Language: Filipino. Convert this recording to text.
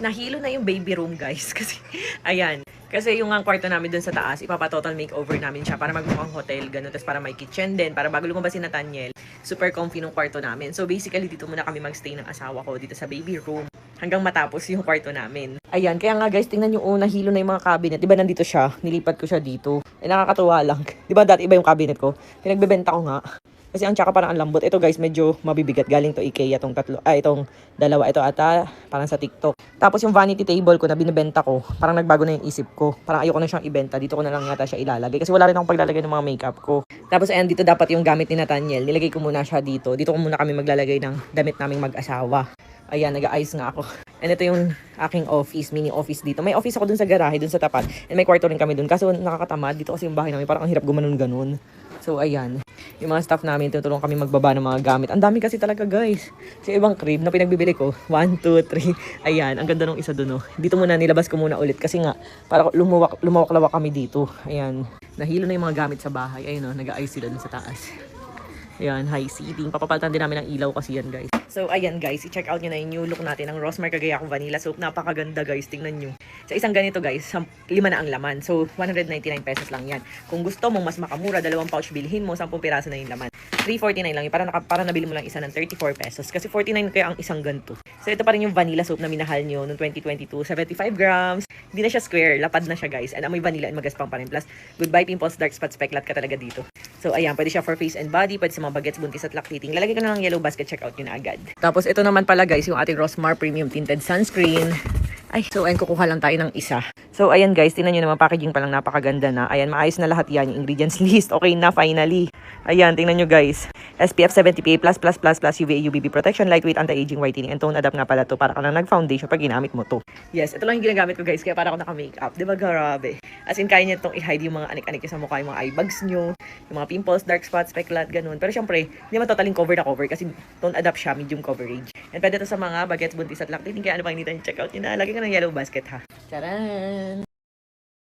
nahilo na yung baby room, guys. Kasi, ayan. Kasi yung ang kwarto namin dun sa taas, ipapa-total makeover namin siya para magmukhang hotel, ganun. Tapos para may kitchen din, para bago lumabas si Nathaniel, super comfy nung kwarto namin. So basically, dito muna kami magstay ng asawa ko, dito sa baby room, hanggang matapos yung kwarto namin. Ayan, kaya nga guys, tingnan nyo, nahilo na yung mga cabinet. Diba nandito siya? Nilipat ko siya dito. Nakakatuwa lang. Diba dati iba yung cabinet ko? Pinagbebenta ko nga. Kasi ang tsaka parang ang lambot. Ito guys, medyo mabibigat. Galing to IKEA itong tatlo. Itong dalawa. Ito ata, parang sa TikTok. Tapos yung vanity table ko na binibenta ko, parang nagbago na yung isip ko. Parang ayoko na siyang ibenta. Dito ko na lang yata siya ilalagay. Kasi wala rin akong paglalagay ng mga makeup ko. Tapos ayan, dito dapat yung gamit ni Nathaniel. Nilagay ko muna siya dito. Dito ko muna kami maglalagay ng damit naming mag-asawa. Ayan, nag-aayos nga ako. And ito yung aking office, mini office dito. May office ako dun sa garahe, dun sa tapat. And may kwarto rin kami dun. Kaso nakakatamad. Dito kasi yung bahay namin, parang ang hirap gumanon-ganon. So, ayan. Yung mga staff namin, tutulong kami magbaba ng mga gamit. Ang dami kasi talaga, guys. Sa ibang crib na pinagbibili ko, 1, 2, 3. Ayan, ang ganda nung isa dun, oh. Dito muna, nilabas ko muna ulit. Kasi nga, para lumawak-lawak kami dito. Ayan. Nahilo na yung mga gamit sa bahay. Ayun, oh, nag-aayos sila dun sa taas. Ayan, high ceiling. Papapalitan din namin ng ilaw kasi yan, guys. So, ayan, guys. I-check out nyo na yung new look natin ng Rosmar Cagayaco Vanilla Soap. Napakaganda, guys. Tingnan nyo. Sa isang ganito, guys, 5 na ang laman. So, 199 pesos lang yan. Kung gusto mong mas makamura, 2 pouch bilhin mo, 10 piraso na yung laman. 349 lang yun. Para nabili mo lang isa ng 34 pesos. Kasi 49 kaya ang isang ganito. So, ito pa rin yung vanilla soap na minahal nyo noong 2022. 75 grams. Hindi na siya square. Lapad na siya, guys. And amoy vanilla and magaspang pa rin. Plus, goodbye pimples, dark spots, peklat ka talaga dito. So, ayan. Pwede siya for face and body. Pwede sa mga bagets, buntis at lactating. Lalagay ko na lang yellow basket. Check out yun na agad. Tapos, ito naman pala, guys, yung ating Rosmar Premium Tinted Sunscreen. Ay, so ayun, kukuha lang tayo ng isa. So ayan guys, tingnan nyo naman, packaging pa lang napakaganda na. Ayan, maayos na lahat yan, yung ingredients list. Okay na, finally. Ayan, tingnan nyo guys. SPF 70 PA++++ UVA UVB protection, lightweight, anti-aging, whitening, and tone adapt nga pala to para ka lang nag-foundation pag ginamit mo to. Yes, ito lang yung ginagamit ko guys, kaya para ako naka-makeup. Diba, grabe? As in, kaya nyo itong i-hide yung mga anik-anik sa mukha, yung mga eye bags nyo, yung mga pimples, dark spots, peklat, ganun. Pero syempre, hindi naman totaling cover na cover kasi tone adapt siya, medium coverage. And pwede to sa mga bagets, buntis at lactating, kaya ano pang hindi check out yun na. Lagi ka ng yellow basket ha. Charan!